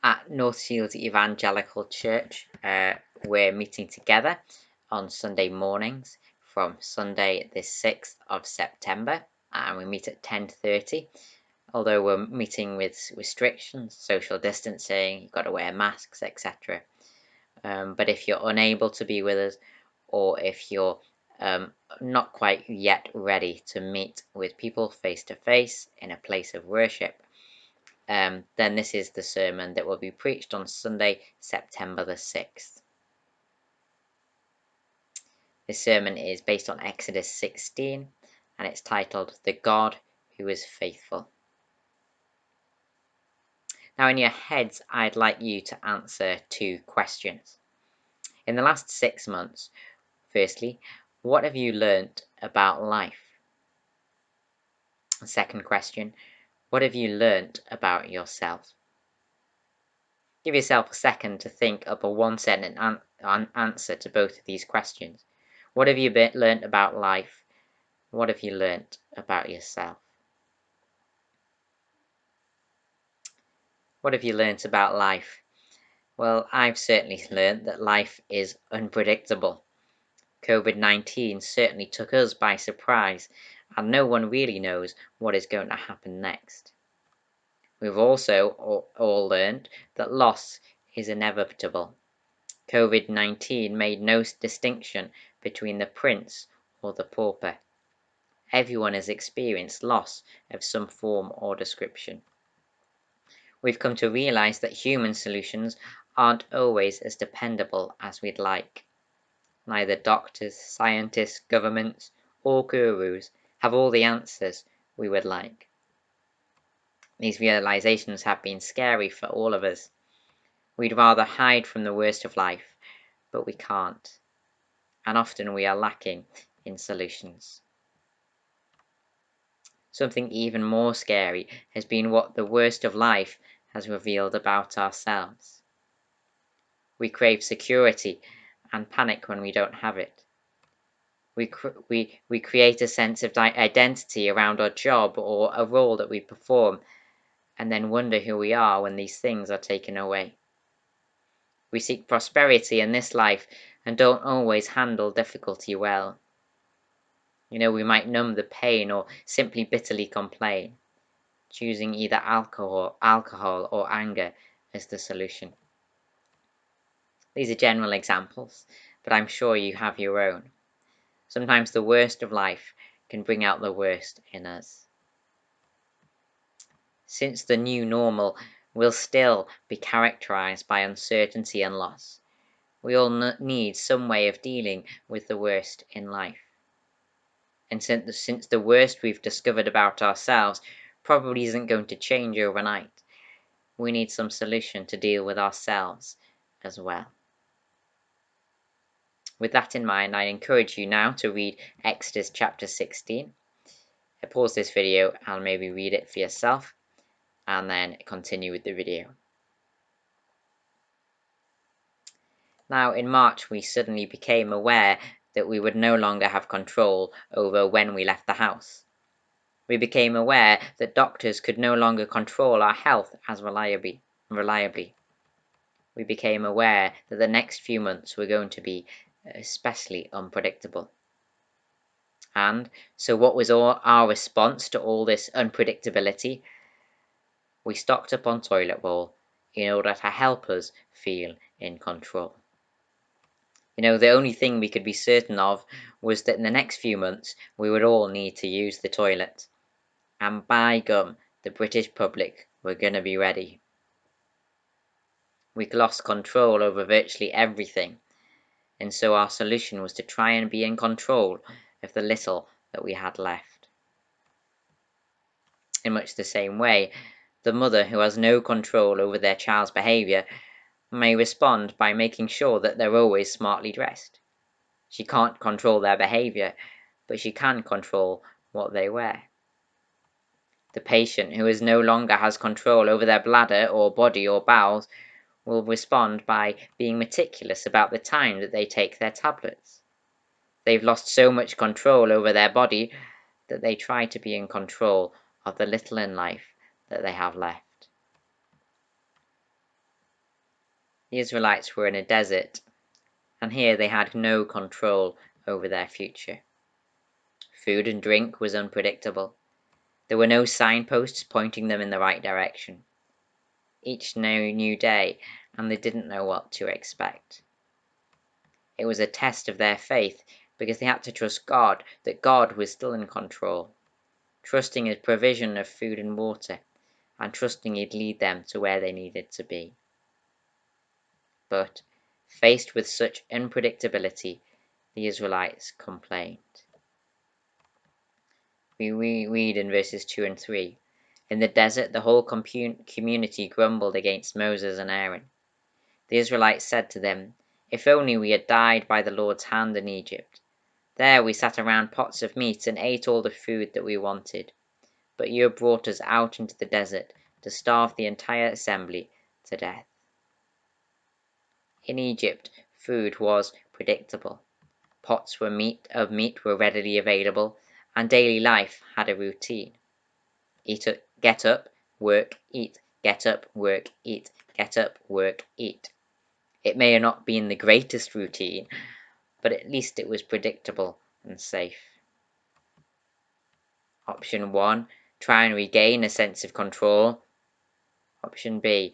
At North Shields Evangelical Church, we're meeting together on Sunday mornings from Sunday the 6th of September, and we meet at 10:30. Although we're meeting with restrictions, social distancing, you've got to wear masks, etc. But if you're unable to be with us, or if you're not quite yet ready to meet with people face to face in a place of worship, then this is the sermon that will be preached on Sunday, September the 6th. This sermon is based on Exodus 16, and it's titled, The God Who is Faithful. Now, in your heads, I'd like you to answer two questions. In the last 6 months, firstly, what have you learnt about life? Second question, what have you learnt about yourself? Give yourself a second to think up a one-sentence answer to both of these questions. What have you learnt about life? What have you learnt about yourself? What have you learnt about life? Well, I've certainly learnt that life is unpredictable. COVID-19 certainly took us by surprise, and no one really knows what is going to happen next. We've also all learned that loss is inevitable. COVID-19 made no distinction between the prince or the pauper. Everyone has experienced loss of some form or description. We've come to realize that human solutions aren't always as dependable as we'd like. Neither doctors, scientists, governments, or gurus have all the answers we would like. These realizations have been scary for all of us. We'd rather hide from the worst of life, but we can't. And often we are lacking in solutions. Something even more scary has been what the worst of life has revealed about ourselves. We crave security and panic when we don't have it. We create a sense of identity around our job or a role that we perform, and then wonder who we are when these things are taken away. We seek prosperity in this life and don't always handle difficulty well. We might numb the pain or simply bitterly complain, choosing either alcohol or anger as the solution. These are general examples, but I'm sure you have your own. Sometimes the worst of life can bring out the worst in us. Since the new normal will still be characterized by uncertainty and loss, we all need some way of dealing with the worst in life. And since the worst we've discovered about ourselves probably isn't going to change overnight, we need some solution to deal with ourselves as well. With that in mind, I encourage you now to read Exodus chapter 16. Pause this video and maybe read it for yourself, and then continue with the video. Now, in March, we suddenly became aware that we would no longer have control over when we left the house. We became aware that doctors could no longer control our health as reliably. We became aware that the next few months were going to be especially unpredictable. And so what was our response to all this unpredictability? We stocked up on toilet roll in order to help us feel in control. The only thing we could be certain of was that in the next few months we would all need to use the toilet. And by gum, the British public were going to be ready. We'd lost control over virtually everything, and so our solution was to try and be in control of the little that we had left. In much the same way, the mother who has no control over their child's behaviour may respond by making sure that they're always smartly dressed. She can't control their behaviour, but she can control what they wear. The patient who no longer has control over their bladder or body or bowels will respond by being meticulous about the time that they take their tablets. They've lost so much control over their body that they try to be in control of the little in life that they have left. The Israelites were in a desert, and here they had no control over their future. Food and drink was unpredictable. There were no signposts pointing them in the right direction. Each new day, and they didn't know what to expect. It was a test of their faith because they had to trust God, that God was still in control, trusting His provision of food and water, and trusting He'd lead them to where they needed to be. But, faced with such unpredictability, the Israelites complained. We read in verses 2 and 3, "In the desert the whole community grumbled against Moses and Aaron. The Israelites said to them, 'If only we had died by the Lord's hand in Egypt. There we sat around pots of meat and ate all the food that we wanted. But you have brought us out into the desert to starve the entire assembly to death.' In Egypt, food was predictable. Pots of meat were readily available, and daily life had a routine. Get up, work, eat. Get up, work, eat. Get up, work, eat. It may have not been the greatest routine, but at least it was predictable and safe. Option 1, try and regain a sense of control. Option B,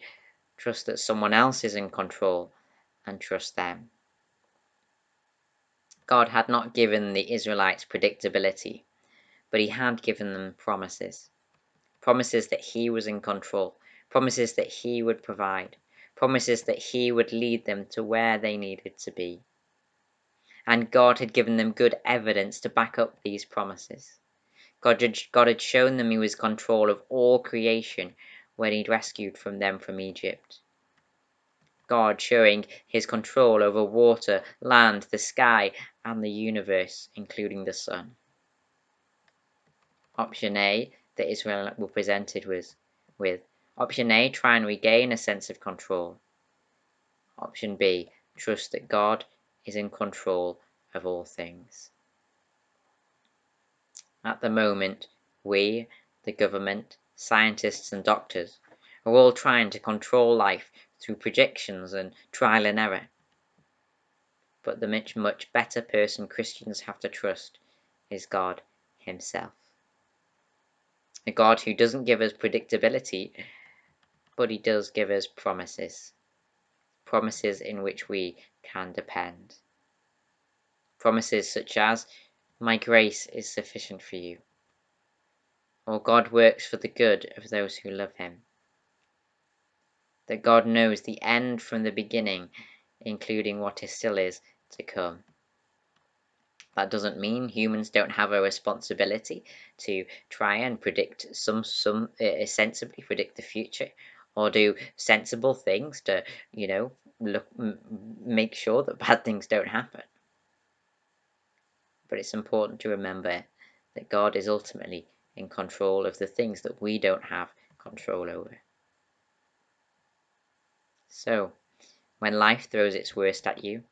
trust that someone else is in control and trust them. God had not given the Israelites predictability, but He had given them promises. Promises that He was in control, promises that He would provide, promises that He would lead them to where they needed to be. And God had given them good evidence to back up these promises. God had shown them He was in control of all creation when He'd rescued them from Egypt. God showing His control over water, land, the sky, and the universe, including the sun. Option A that Israel were presented with. Option A, try and regain a sense of control. Option B, trust that God is in control of all things. At the moment, we, the government, scientists and doctors, are all trying to control life through projections and trial and error. But the much better person Christians have to trust is God Himself. A God who doesn't give us predictability, but He does give us promises. Promises in which we can depend. Promises such as, "My grace is sufficient for you," or "God works for the good of those who love Him." That God knows the end from the beginning, including what still is to come. That doesn't mean humans don't have a responsibility to try and predict sensibly predict the future, or do sensible things to, make sure that bad things don't happen. But it's important to remember that God is ultimately in control of the things that we don't have control over. So, when life throws its worst at you,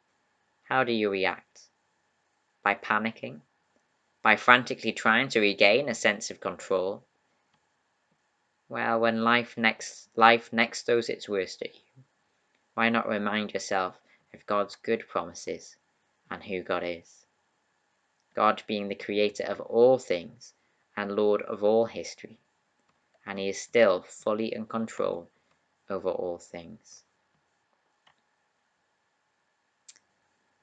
how do you react? By panicking? By frantically trying to regain a sense of control? Well, when life next throws its worst at you, why not remind yourself of God's good promises and who God is? God being the creator of all things and Lord of all history, and He is still fully in control over all things.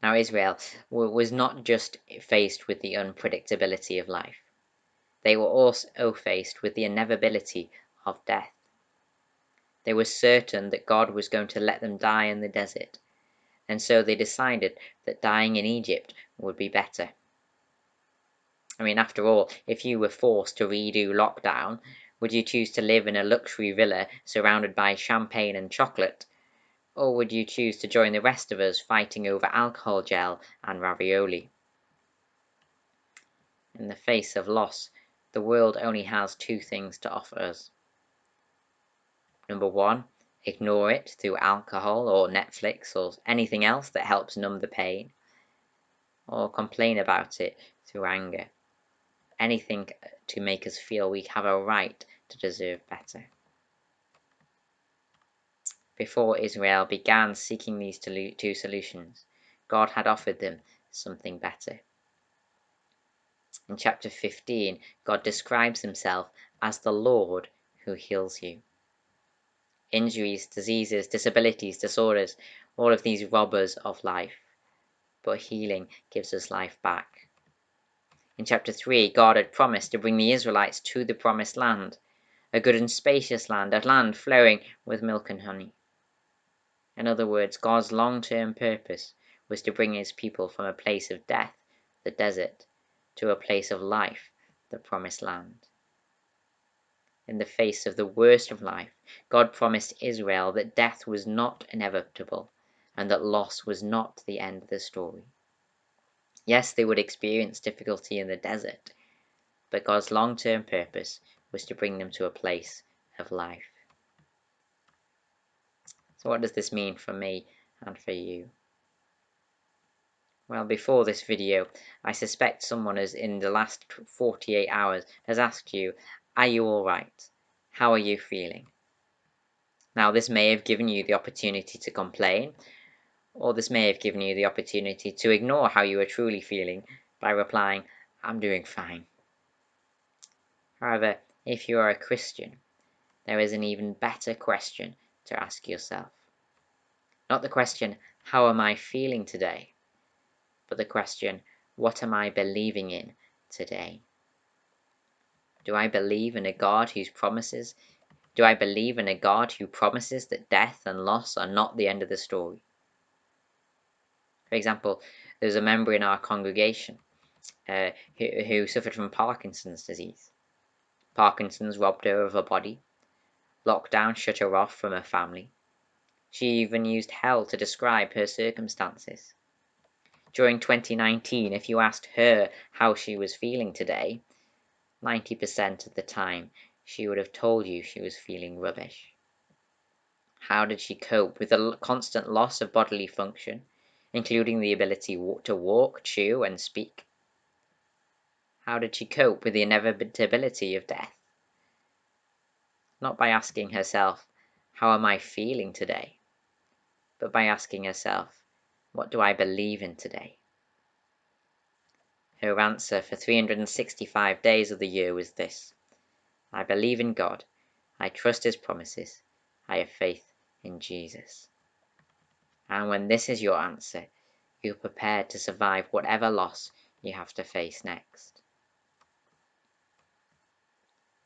Now, Israel was not just faced with the unpredictability of life, they were also faced with the inevitability of death. They were certain that God was going to let them die in the desert, and so they decided that dying in Egypt would be better. I mean, after all, if you were forced to redo lockdown, would you choose to live in a luxury villa surrounded by champagne and chocolate? Or would you choose to join the rest of us fighting over alcohol gel and ravioli? In the face of loss, the world only has two things to offer us. Number one, ignore it through alcohol or Netflix or anything else that helps numb the pain. Or complain about it through anger. Anything to make us feel we have a right to deserve better. Before Israel began seeking these two solutions, God had offered them something better. In chapter 15, God describes himself as the Lord who heals you. Injuries, diseases, disabilities, disorders, all of these robbers of life. But healing gives us life back. In chapter 3, God had promised to bring the Israelites to the promised land, a good and spacious land, a land flowing with milk and honey. In other words, God's long-term purpose was to bring his people from a place of death, the desert, to a place of life, the promised land. In the face of the worst of life, God promised Israel that death was not inevitable and that loss was not the end of the story. Yes, they would experience difficulty in the desert, but God's long-term purpose was to bring them to a place of life. So what does this mean for me and for you? Well, before this video, I suspect someone has, in the last 48 hours, has asked you, are you alright? How are you feeling? Now, this may have given you the opportunity to complain, or this may have given you the opportunity to ignore how you are truly feeling by replying, I'm doing fine. However, if you are a Christian, there is an even better question to ask yourself. Not the question, how am I feeling today? But the question, what am I believing in today? Do I believe in a God who promises that death and loss are not the end of the story? For example, there's a member in our congregation who suffered from Parkinson's disease. Parkinson's robbed her of her body. Lockdown shut her off from her family. She even used hell to describe her circumstances. During 2019, if you asked her how she was feeling today, 90% of the time she would have told you she was feeling rubbish. How did she cope with the constant loss of bodily function, including the ability to walk, chew, and speak? How did she cope with the inevitability of death? Not by asking herself, how am I feeling today? But by asking herself, what do I believe in today? Her answer for 365 days of the year was this: I believe in God, I trust his promises, I have faith in Jesus. And when this is your answer, you're prepared to survive whatever loss you have to face next.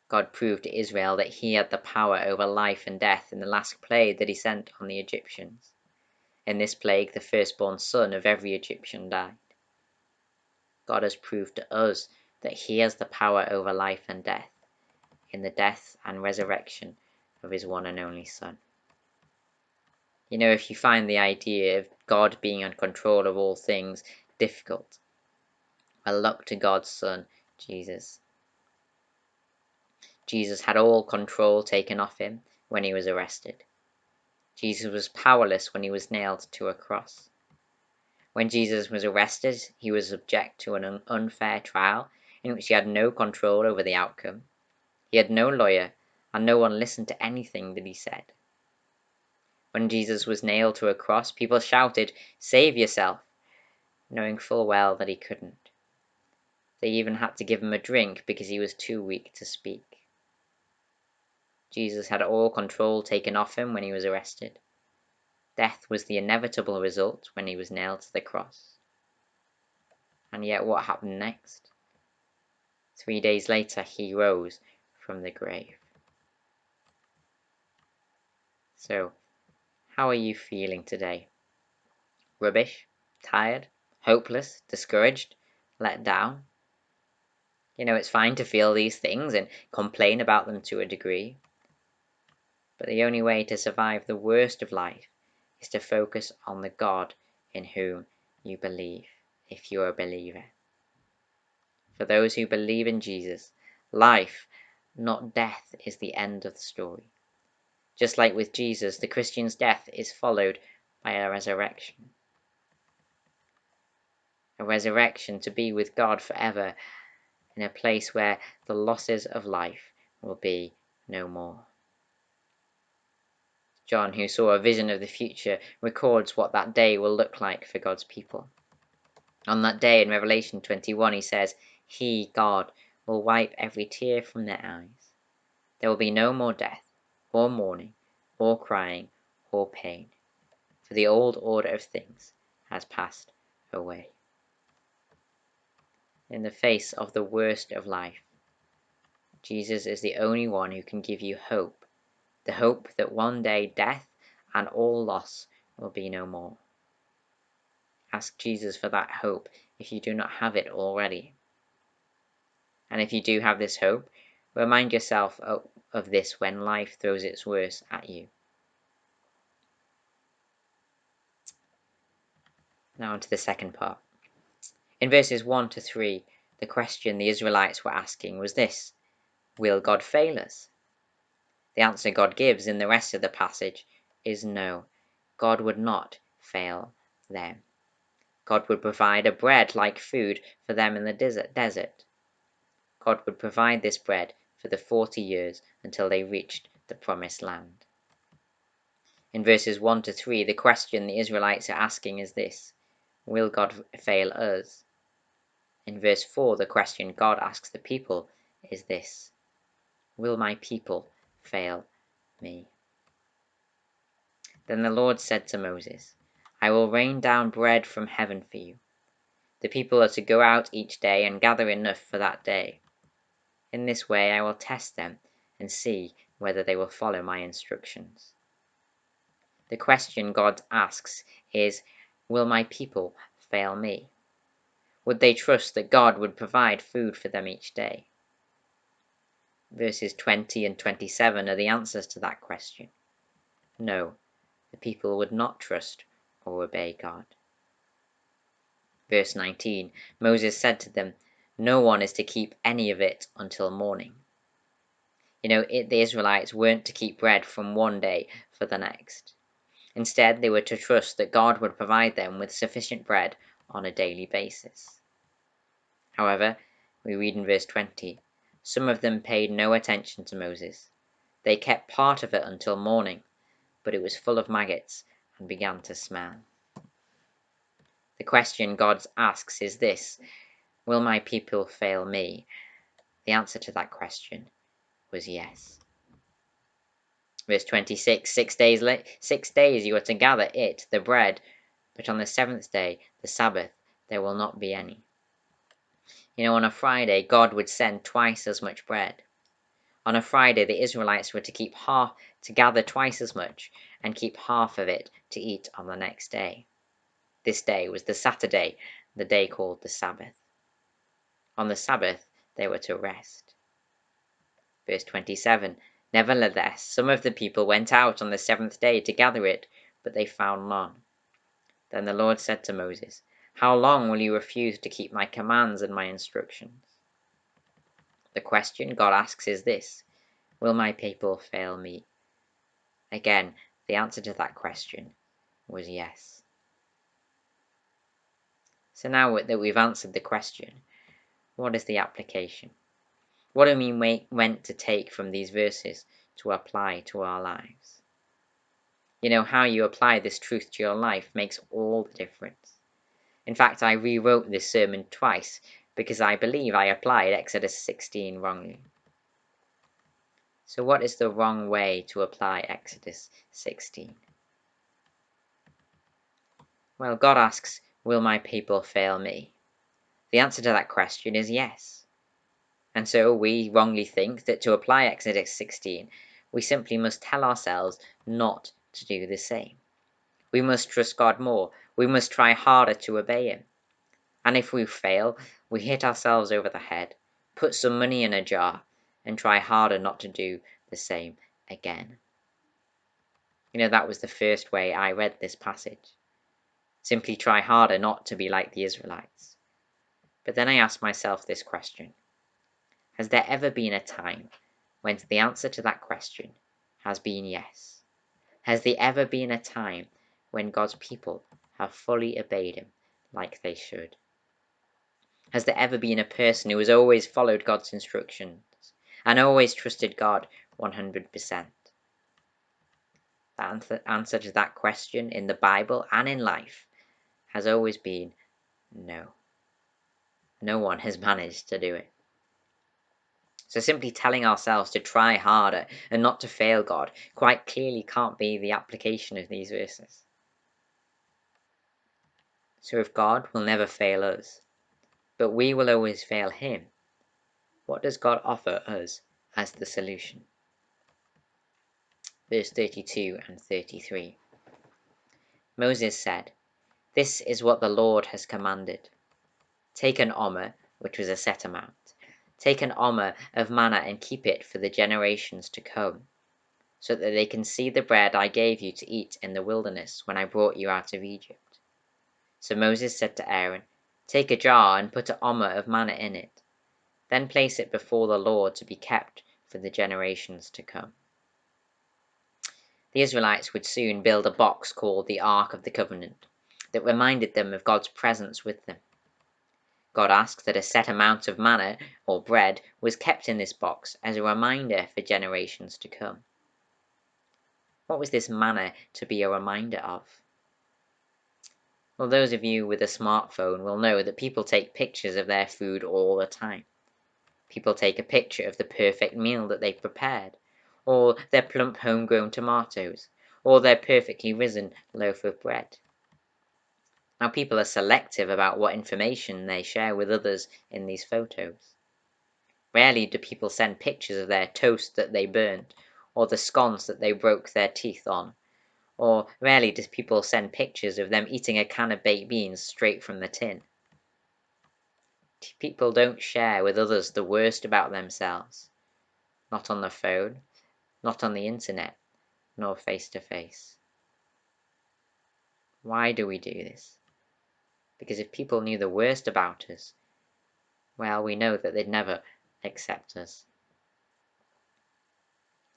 God proved to Israel that he had the power over life and death in the last plague that he sent on the Egyptians. In this plague, the firstborn son of every Egyptian died. God has proved to us that he has the power over life and death in the death and resurrection of his one and only Son. You know, if you find the idea of God being in control of all things difficult, well, look to God's Son, Jesus. Jesus had all control taken off him when he was arrested. Jesus was powerless when he was nailed to a cross. When Jesus was arrested, he was subject to an unfair trial in which he had no control over the outcome. He had no lawyer, and no one listened to anything that he said. When Jesus was nailed to a cross, people shouted, "Save yourself," knowing full well that he couldn't. They even had to give him a drink because he was too weak to speak. Jesus had all control taken off him when he was arrested. Death was the inevitable result when he was nailed to the cross. And yet what happened next? 3 days later, he rose from the grave. So, how are you feeling today? Rubbish? Tired? Hopeless? Discouraged? Let down? You know, it's fine to feel these things and complain about them to a degree. But the only way to survive the worst of life is to focus on the God in whom you believe, if you're a believer. For those who believe in Jesus, life, not death, is the end of the story. Just like with Jesus, the Christian's death is followed by a resurrection. A resurrection to be with God forever in a place where the losses of life will be no more. John, who saw a vision of the future, records what that day will look like for God's people. On that day in Revelation 21, he says, He, God, will wipe every tear from their eyes. There will be no more death, or mourning, or crying, or pain, for the old order of things has passed away. In the face of the worst of life, Jesus is the only one who can give you hope, the hope that one day death and all loss will be no more. Ask Jesus for that hope if you do not have it already. And if you do have this hope, remind yourself of this when life throws its worst at you. Now on to the second part. In verses 1 to 3, the question the Israelites were asking was this: will God fail us? The answer God gives in the rest of the passage is no, God would not fail them. God would provide a bread like food for them in the desert. God would provide this bread for the 40 years until they reached the promised land. In verses 1 to 3, the question the Israelites are asking is this: will God fail us? In verse 4, the question God asks the people is this: will my people fail me? Then the Lord said to Moses, I will rain down bread from heaven for you. The people are to go out each day and gather enough for that day. In this way I will test them and see whether they will follow my instructions. The question God asks is, will my people fail me? Would they trust that God would provide food for them each day? Verses 20 and 27 are the answers to that question. No, the people would not trust or obey God. Verse 19, Moses said to them, no one is to keep any of it until morning. The Israelites weren't to keep bread from one day for the next. Instead, they were to trust that God would provide them with sufficient bread on a daily basis. However, we read in verse 20, some of them paid no attention to Moses. They kept part of it until morning, but it was full of maggots and began to smell. The question God asks is this: will my people fail me? The answer to that question was yes. Verse 26, 6 days you are to gather it, the bread, but on the seventh day, the Sabbath, there will not be any. On a Friday, God would send twice as much bread. On a Friday, the Israelites were to gather twice as much and keep half of it to eat on the next day. This day was the Saturday, the day called the Sabbath. On the Sabbath, they were to rest. Verse 27, nevertheless, some of the people went out on the seventh day to gather it, but they found none. Then the Lord said to Moses, how long will you refuse to keep my commands and my instructions? The question God asks is this: will my people fail me? Again, the answer to that question was yes. So now that we've answered the question, what is the application? What do we meant to take from these verses to apply to our lives? How you apply this truth to your life makes all the difference. In fact, I rewrote this sermon twice because I believe I applied Exodus 16 wrongly. So what is the wrong way to apply Exodus 16? Well, God asks, will my people fail me? The answer to that question is yes. And so we wrongly think that to apply Exodus 16, we simply must tell ourselves not to do the same. We must trust God more. We must try harder to obey Him. And if we fail, we hit ourselves over the head, put some money in a jar, and try harder not to do the same again. That was the first way I read this passage. Simply try harder not to be like the Israelites. But then I asked myself this question: has there ever been a time when the answer to that question has been yes? Has there ever been a time when God's people have fully obeyed Him like they should? Has there ever been a person who has always followed God's instructions and always trusted God 100%? The answer to that question in the Bible and in life has always been no. No one has managed to do it. So simply telling ourselves to try harder and not to fail God quite clearly can't be the application of these verses. So if God will never fail us, but we will always fail him, what does God offer us as the solution? Verse 32 and 33. Moses said, "This is what the Lord has commanded. Take an omer," which was a set amount, "take an omer of manna and keep it for the generations to come, so that they can see the bread I gave you to eat in the wilderness when I brought you out of Egypt." So Moses said to Aaron, "Take a jar and put an omer of manna in it. Then place it before the Lord to be kept for the generations to come." The Israelites would soon build a box called the Ark of the Covenant that reminded them of God's presence with them. God asked that a set amount of manna, or bread, was kept in this box as a reminder for generations to come. What was this manna to be a reminder of? Well, those of you with a smartphone will know that people take pictures of their food all the time. People take a picture of the perfect meal that they've prepared, or their plump homegrown tomatoes, or their perfectly risen loaf of bread. Now, people are selective about what information they share with others in these photos. Rarely do people send pictures of their toast that they burnt, or the scones that they broke their teeth on, or rarely do people send pictures of them eating a can of baked beans straight from the tin. People don't share with others the worst about themselves. Not on the phone, not on the internet, nor face to face. Why do we do this? Because if people knew the worst about us, well, we know that they'd never accept us.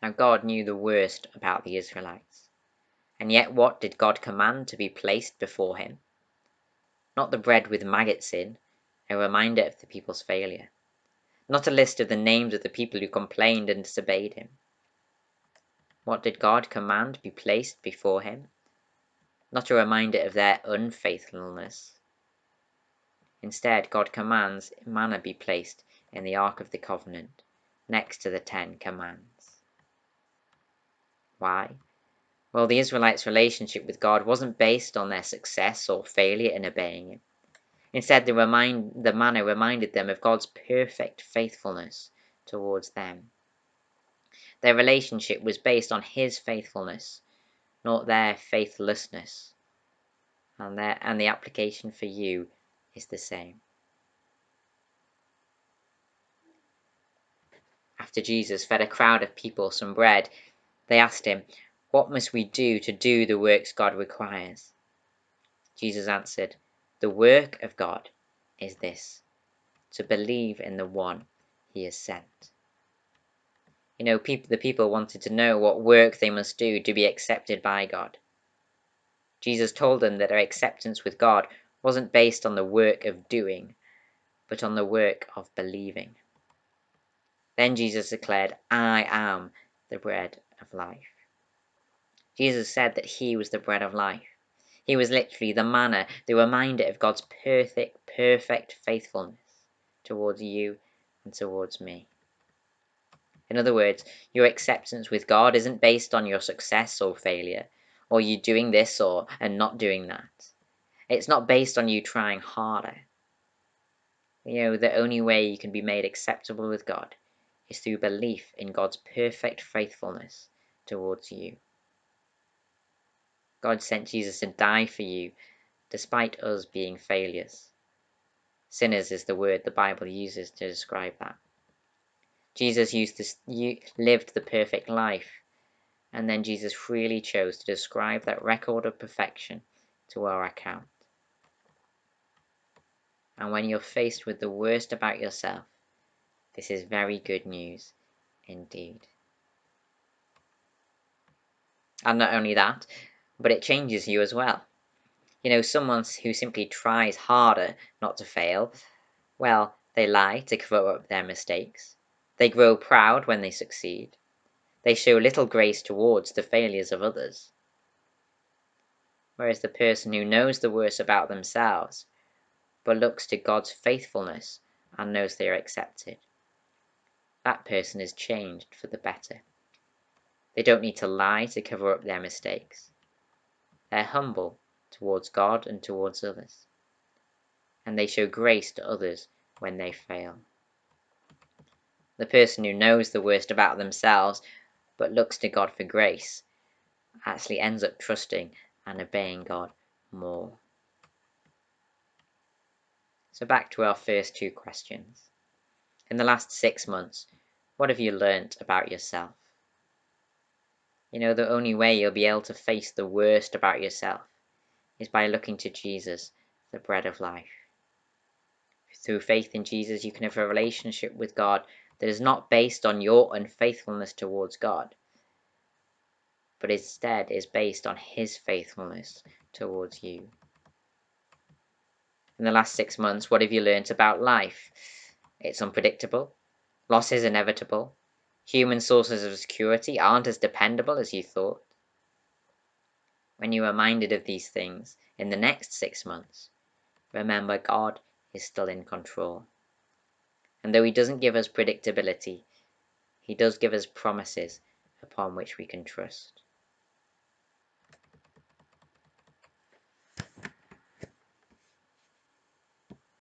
Now, God knew the worst about the Israelites. And yet what did God command to be placed before him? Not the bread with maggots in, a reminder of the people's failure. Not a list of the names of the people who complained and disobeyed him. What did God command be placed before him? Not a reminder of their unfaithfulness. Instead, God commands manna be placed in the Ark of the Covenant, next to the 10 Commands. Why? Well, the Israelites' relationship with God wasn't based on their success or failure in obeying him. Instead, the manna reminded them of God's perfect faithfulness towards them. Their relationship was based on his faithfulness, not their faithlessness. And the application for you is the same. After Jesus fed a crowd of people some bread, they asked him, "What must we do to do the works God requires?" Jesus answered, "The work of God is this, to believe in the one he has sent." You know, the people wanted to know what work they must do to be accepted by God. Jesus told them that their acceptance with God wasn't based on the work of doing, but on the work of believing. Then Jesus declared, "I am the bread of life." Jesus said that he was the bread of life. He was literally the manna, the reminder of God's perfect faithfulness towards you and towards me. In other words, your acceptance with God isn't based on your success or failure, or you doing this and not doing that. It's not based on you trying harder. You know, the only way you can be made acceptable with God is through belief in God's perfect faithfulness towards you. God sent Jesus to die for you, despite us being failures. Sinners is the word the Bible uses to describe that. Jesus lived the perfect life, and then Jesus freely chose to describe that record of perfection to our account. And when you're faced with the worst about yourself, this is very good news indeed. And not only that, but it changes you as well. You know, someone who simply tries harder not to fail, well, they lie to cover up their mistakes. They grow proud when they succeed. They show little grace towards the failures of others. Whereas the person who knows the worst about themselves, but looks to God's faithfulness and knows they are accepted, that person is changed for the better. They don't need to lie to cover up their mistakes. They're humble towards God and towards others, and they show grace to others when they fail. The person who knows the worst about themselves but looks to God for grace actually ends up trusting and obeying God more. So back to our first two questions. In the last 6 months, what have you learnt about yourself? You know, the only way you'll be able to face the worst about yourself is by looking to Jesus, the bread of life. Through faith in Jesus, you can have a relationship with God that is not based on your unfaithfulness towards God, but instead is based on His faithfulness towards you. In the last 6 months, what have you learnt about life? It's unpredictable. Loss is inevitable. Human sources of security aren't as dependable as you thought. When you are reminded of these things in the next 6 months, remember God is still in control. And though He doesn't give us predictability, He does give us promises upon which we can trust.